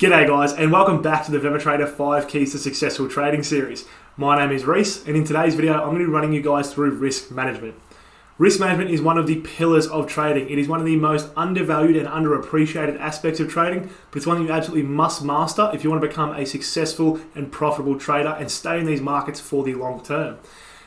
G'day guys, and welcome back to the VEMA Trader 5 Keys to Successful Trading series. My name is Rhys, and in today's video, I'm going to be running you guys through risk management. Risk management is one of the pillars of trading. It is one of the most undervalued and underappreciated aspects of trading, but it's one that you absolutely must master if you want to become a successful and profitable trader and stay in these markets for the long term.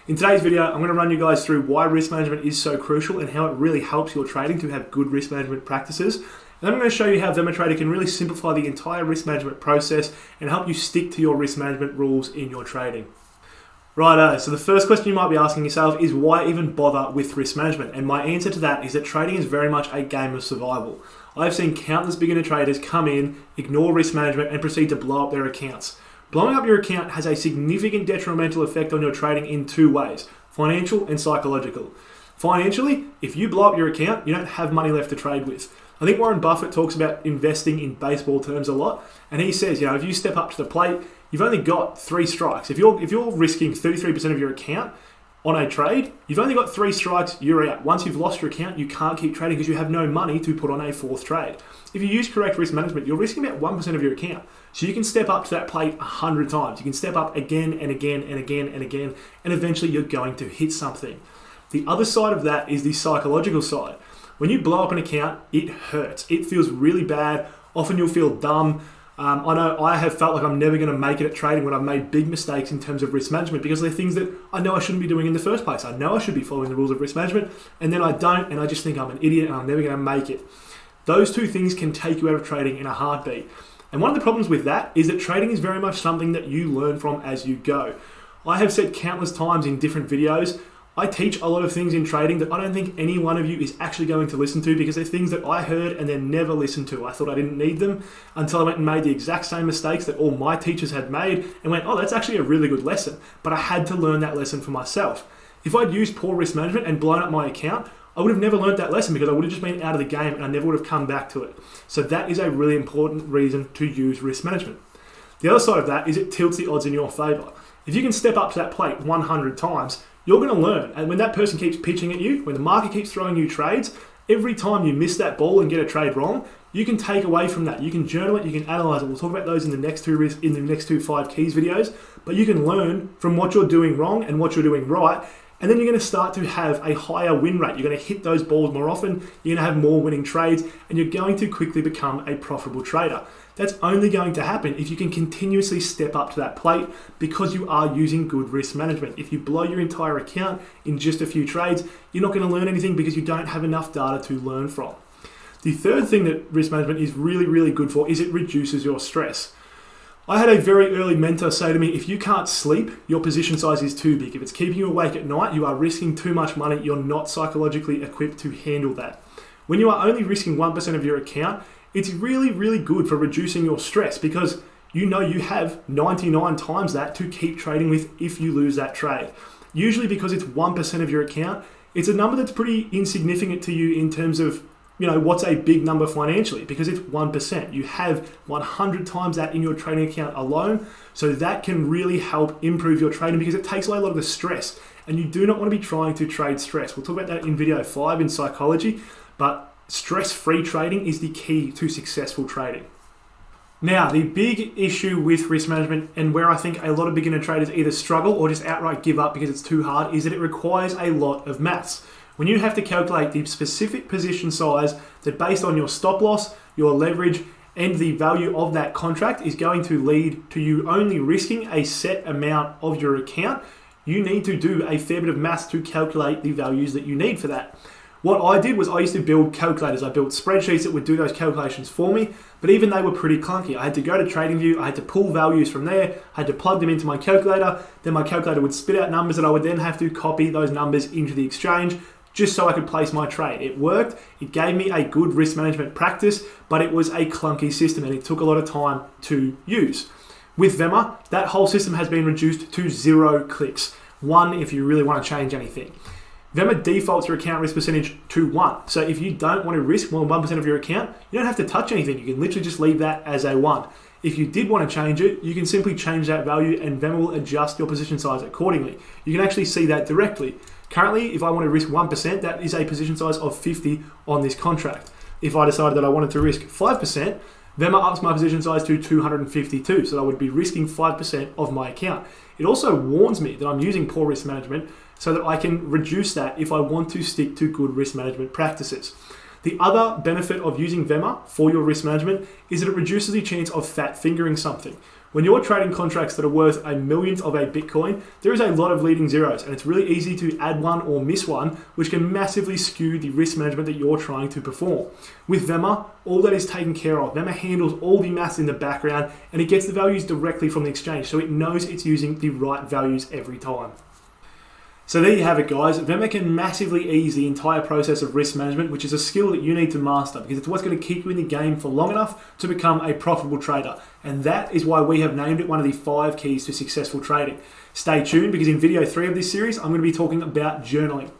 In today's video, I'm going to run you guys through why risk management is so crucial and how it really helps your trading to have good risk management practices. And I'm going to show you how VEMA Trader can really simplify the entire risk management process and help you stick to your risk management rules in your trading. Righto, so the first question you might be asking yourself is why even bother with risk management? And my answer to that is that trading is very much a game of survival. I've seen countless beginner traders come in, ignore risk management, and proceed to blow up their accounts. Blowing up your account has a significant detrimental effect on your trading in two ways: financial and psychological. Financially, if you blow up your account, you don't have money left to trade with. I think Warren Buffett talks about investing in baseball terms a lot, and he says, if you step up to the plate, you've only got 3 strikes. If you're risking 33% of your account on a trade, you've only got 3 strikes, you're out. Once you've lost your account, you can't keep trading because you have no money to put on a 4th trade. If you use correct risk management, you're risking about 1% of your account. So you can step up to that plate 100 times. You can step up again and again and again and again, and eventually you're going to hit something. The other side of that is the psychological side. When you blow up an account, it hurts. It feels really bad. Often you'll feel dumb. I know I have felt like I'm never going to make it at trading when I've made big mistakes in terms of risk management because they're things that I know I shouldn't be doing in the first place. I know I should be following the rules of risk management, and then I don't, and I just think I'm an idiot and I'm never going to make it. Those two things can take you out of trading in a heartbeat. And one of the problems with that is that trading is very much something that you learn from as you go. I have said countless times in different videos, I teach a lot of things in trading that I don't think any one of you is actually going to listen to because they're things that I heard and then never listened to. I thought I didn't need them until I went and made the exact same mistakes that all my teachers had made and went, oh, that's actually a really good lesson. But I had to learn that lesson for myself. If I'd used poor risk management and blown up my account, I would have never learned that lesson because I would have just been out of the game and I never would have come back to it. So that is a really important reason to use risk management. The other side of that is it tilts the odds in your favor. If you can step up to that plate 100 times, you're going to learn. And when that person keeps pitching at you, when the market keeps throwing you trades, every time you miss that ball and get a trade wrong, you can take away from that. You can journal it, you can analyze it. We'll talk about those in the next two 5 keys videos, but you can learn from what you're doing wrong and what you're doing right. And then you're going to start to have a higher win rate. You're going to hit those balls more often. You're going to have more winning trades, and you're going to quickly become a profitable trader. That's only going to happen if you can continuously step up to that plate because you are using good risk management. If you blow your entire account in just a few trades, you're not going to learn anything because you don't have enough data to learn from. The third thing that risk management is really, really good for is it reduces your stress. I had a very early mentor say to me, if you can't sleep, your position size is too big. If it's keeping you awake at night, you are risking too much money. You're not psychologically equipped to handle that. When you are only risking 1% of your account, it's really, really good for reducing your stress because you know you have 99 times that to keep trading with if you lose that trade. Usually because it's 1% of your account, it's a number that's pretty insignificant to you in terms of what's a big number financially because it's 1%. You have 100 times that in your trading account alone. So that can really help improve your trading because it takes away a lot of the stress and you do not want to be trying to trade stress. We'll talk about that in video 5 in psychology, but stress-free trading is the key to successful trading. Now, the big issue with risk management and where I think a lot of beginner traders either struggle or just outright give up because it's too hard is that it requires a lot of maths. When you have to calculate the specific position size that based on your stop loss, your leverage, and the value of that contract is going to lead to you only risking a set amount of your account, you need to do a fair bit of maths to calculate the values that you need for that. What I did was I used to build calculators. I built spreadsheets that would do those calculations for me, but even they were pretty clunky. I had to go to TradingView, I had to pull values from there, I had to plug them into my calculator, then my calculator would spit out numbers that I would then have to copy those numbers into the exchange just so I could place my trade. It worked, it gave me a good risk management practice, but it was a clunky system and it took a lot of time to use. With VEMA, that whole system has been reduced to 0 clicks. 1 if you really want to change anything. VEMA defaults your account risk percentage to 1. So if you don't want to risk more than 1% of your account, you don't have to touch anything. You can literally just leave that as a 1. If you did want to change it, you can simply change that value and VEMA will adjust your position size accordingly. You can actually see that directly. Currently, if I want to risk 1%, that is a position size of 50 on this contract. If I decided that I wanted to risk 5%, VEMA ups my position size to 252, so I would be risking 5% of my account. It also warns me that I'm using poor risk management so that I can reduce that if I want to stick to good risk management practices. The other benefit of using VEMA for your risk management is that it reduces the chance of fat fingering something. When you're trading contracts that are worth a millionth of a Bitcoin, there is a lot of leading zeros, and it's really easy to add one or miss one, which can massively skew the risk management that you're trying to perform. With VEMA, all that is taken care of. VEMA handles all the maths in the background, and it gets the values directly from the exchange, so it knows it's using the right values every time. So there you have it, guys. VEMA can massively ease the entire process of risk management, which is a skill that you need to master because it's what's going to keep you in the game for long enough to become a profitable trader. And that is why we have named it one of the 5 keys to successful trading. Stay tuned because in video 3 of this series, I'm going to be talking about journaling.